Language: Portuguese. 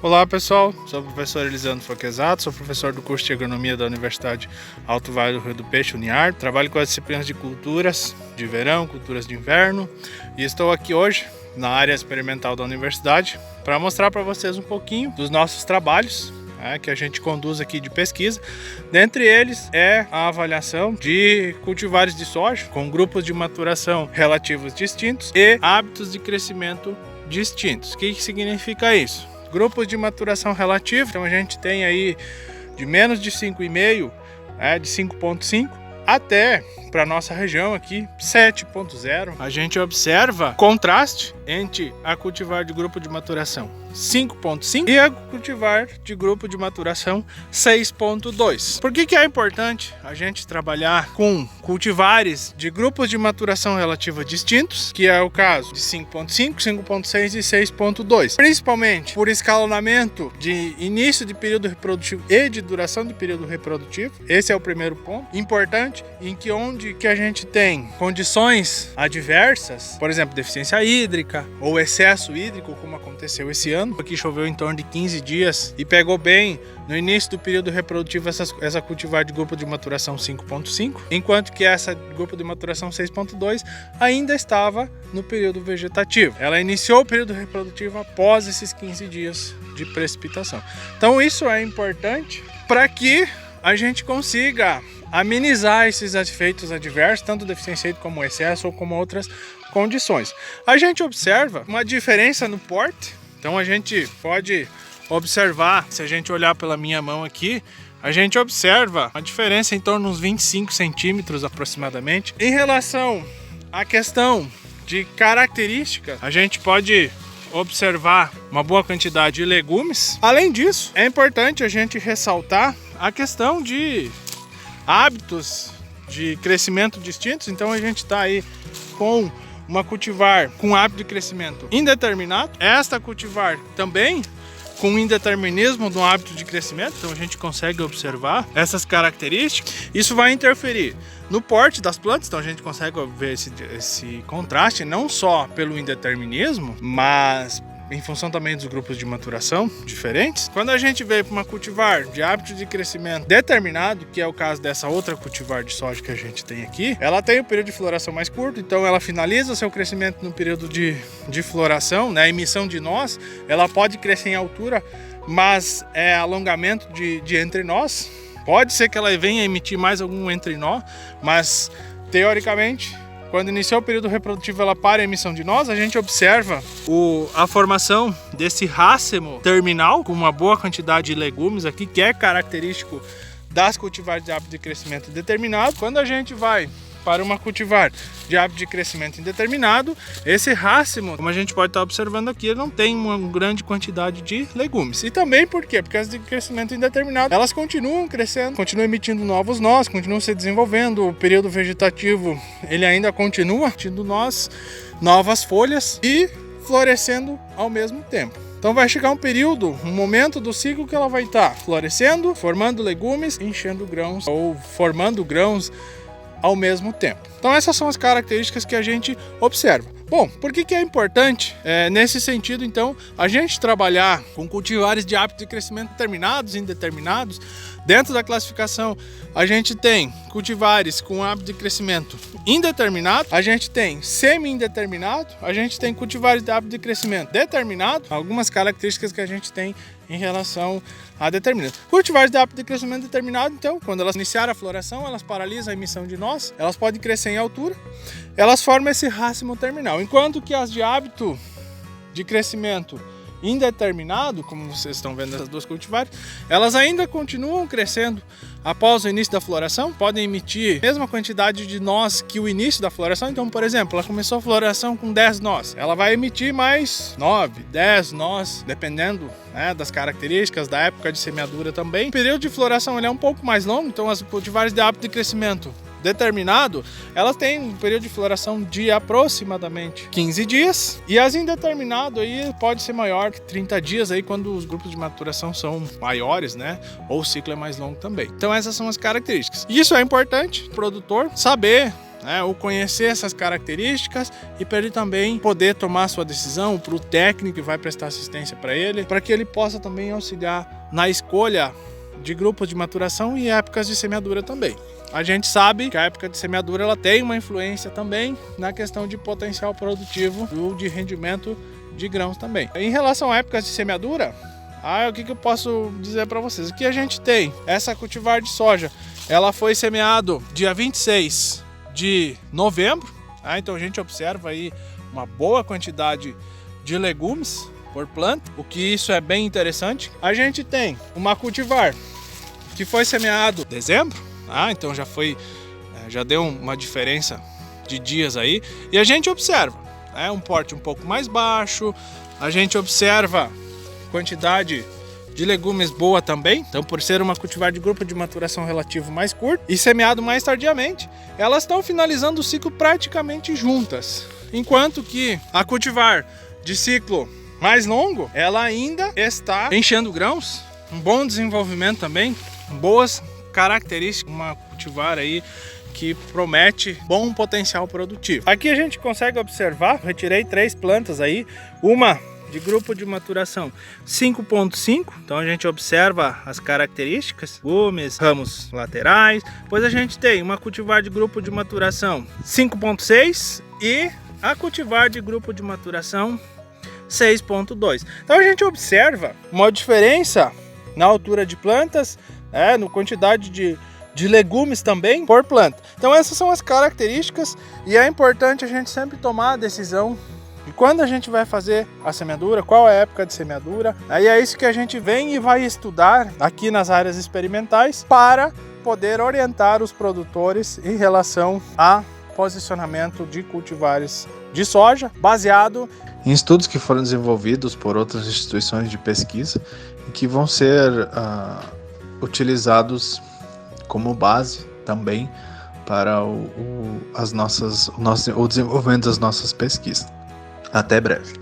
Olá pessoal, sou o professor Elisandro Foquesato, sou professor do curso de Agronomia da Universidade Alto Vale do Rio do Peixe, Uniar. Trabalho com as disciplinas de culturas de verão, culturas de inverno e estou aqui hoje na área experimental da universidade para mostrar para vocês um pouquinho dos nossos trabalhos que a gente conduz aqui de pesquisa. Dentre eles é a avaliação de cultivares de soja com grupos de maturação relativos distintos e hábitos de crescimento distintos. O que significa isso? Grupos de maturação relativa, então a gente tem aí de menos de 5,5, de 5,5 até, para nossa região aqui, 7,0. A gente observa contraste entre a cultivar de grupo de maturação 5,5 e a cultivar de grupo de maturação 6,2. Por que é importante a gente trabalhar com cultivares de grupos de maturação relativa distintos, que é o caso de 5,5, 5,6 e 6,2? Principalmente por escalonamento de início de período reprodutivo e de duração de período reprodutivo. Esse é o primeiro ponto importante, em que onde que a gente tem condições adversas, por exemplo, deficiência hídrica ou excesso hídrico, como aconteceu esse ano. Aqui choveu em torno de 15 dias e pegou bem no início do período reprodutivo essa cultivar de grupo de maturação 5,5, enquanto que essa grupo de maturação 6,2 ainda estava no período vegetativo. Ela iniciou o período reprodutivo após esses 15 dias de precipitação. Então isso é importante para que a gente consiga amenizar esses efeitos adversos, tanto deficiência hídrica como excesso ou como outras condições. A gente observa uma diferença no porte, então a gente pode observar, se a gente olhar pela minha mão aqui, a gente observa uma diferença em torno de uns 25 centímetros aproximadamente. Em relação à questão de características, a gente pode observar uma boa quantidade de legumes. Além disso, é importante a gente ressaltar a questão de hábitos de crescimento distintos. Então a gente está aí com uma cultivar com hábito de crescimento indeterminado, esta cultivar também com indeterminismo do hábito de crescimento. Então a gente consegue observar essas características. Isso vai interferir no porte das plantas, então a gente consegue ver esse contraste, não só pelo indeterminismo, mas em função também dos grupos de maturação diferentes. Quando a gente vê para uma cultivar de hábito de crescimento determinado, que é o caso dessa outra cultivar de soja que a gente tem aqui, ela tem o período de floração mais curto, então ela finaliza seu crescimento no período de floração, a emissão de nós. Ela pode crescer em altura, mas é alongamento de entrenós. Pode ser que ela venha emitir mais algum entrenó, mas teoricamente, quando iniciou o período reprodutivo, ela para a emissão de nós. A gente observa a formação desse racemo terminal com uma boa quantidade de legumes aqui, que é característico das cultivares de hábito de crescimento determinado. Quando a gente vai para uma cultivar de hábito de crescimento indeterminado, esse racemo, como a gente pode estar observando aqui, ele não tem uma grande quantidade de legumes. E também por quê? Porque as de crescimento indeterminado, elas continuam crescendo, continuam emitindo novos nós, continuam se desenvolvendo. O período vegetativo, ele ainda continua emitindo nós, novas folhas e florescendo ao mesmo tempo. Então vai chegar um período, um momento do ciclo que ela vai estar florescendo, formando legumes, enchendo grãos ou formando grãos ao mesmo tempo. Então essas são as características que a gente observa. Bom, por que é importante nesse sentido, então, a gente trabalhar com cultivares de hábito de crescimento determinados e indeterminados? Dentro da classificação, a gente tem cultivares com hábito de crescimento indeterminado, a gente tem semi-indeterminado, a gente tem cultivares de hábito de crescimento determinado, algumas características que a gente tem em relação a determinado. Cultivares de hábito de crescimento determinado, então, quando elas iniciarem a floração, elas paralisam a emissão de nós, elas podem crescer em altura, elas formam esse racemo terminal, enquanto que as de hábito de crescimento indeterminado, como vocês estão vendo essas duas cultivares, elas ainda continuam crescendo após o início da floração, podem emitir a mesma quantidade de nós que o início da floração. Então, por exemplo, ela começou a floração com 10 nós, ela vai emitir mais 9, 10 nós, dependendo das características, da época de semeadura também. O período de floração ele é um pouco mais longo, então as cultivares de hábito de crescimento determinado, elas têm um período de floração de aproximadamente 15 dias, e as indeterminado aí pode ser maior que 30 dias aí quando os grupos de maturação são maiores, ou o ciclo é mais longo também. Então essas são as características. Isso é importante o produtor saber né, o conhecer essas características e para ele também poder tomar a sua decisão, para o técnico que vai prestar assistência para ele, para que ele possa também auxiliar na escolha de grupos de maturação e épocas de semeadura também. A gente sabe que a época de semeadura ela tem uma influência também na questão de potencial produtivo ou de rendimento de grãos também. Em relação a épocas de semeadura, o que eu posso dizer para vocês? Aqui a gente tem essa cultivar de soja, ela foi semeado dia 26 de novembro, então a gente observa aí uma boa quantidade de legumes por planta, o que isso é bem interessante. A gente tem uma cultivar que foi semeado em dezembro, então já deu uma diferença de dias aí, e a gente observa um porte um pouco mais baixo, a gente observa quantidade de legumes boa também, então por ser uma cultivar de grupo de maturação relativo mais curto e semeado mais tardiamente, elas estão finalizando o ciclo praticamente juntas, enquanto que a cultivar de ciclo mais longo, ela ainda está enchendo grãos, um bom desenvolvimento também, boas características, uma cultivar aí que promete bom potencial produtivo. Aqui a gente consegue observar, retirei 3 plantas aí, uma de grupo de maturação 5.5, então a gente observa as características, gumes, ramos laterais, depois a gente tem uma cultivar de grupo de maturação 5.6 e a cultivar de grupo de maturação 6.2. Então a gente observa uma diferença na altura de plantas, na quantidade de legumes também por planta. Então essas são as características e é importante a gente sempre tomar a decisão de quando a gente vai fazer a semeadura, qual é a época de semeadura. Aí é isso que a gente vem e vai estudar aqui nas áreas experimentais para poder orientar os produtores em relação a posicionamento de cultivares de soja baseado em estudos que foram desenvolvidos por outras instituições de pesquisa e que vão ser utilizados como base também para o desenvolvimento das nossas pesquisas. Até breve.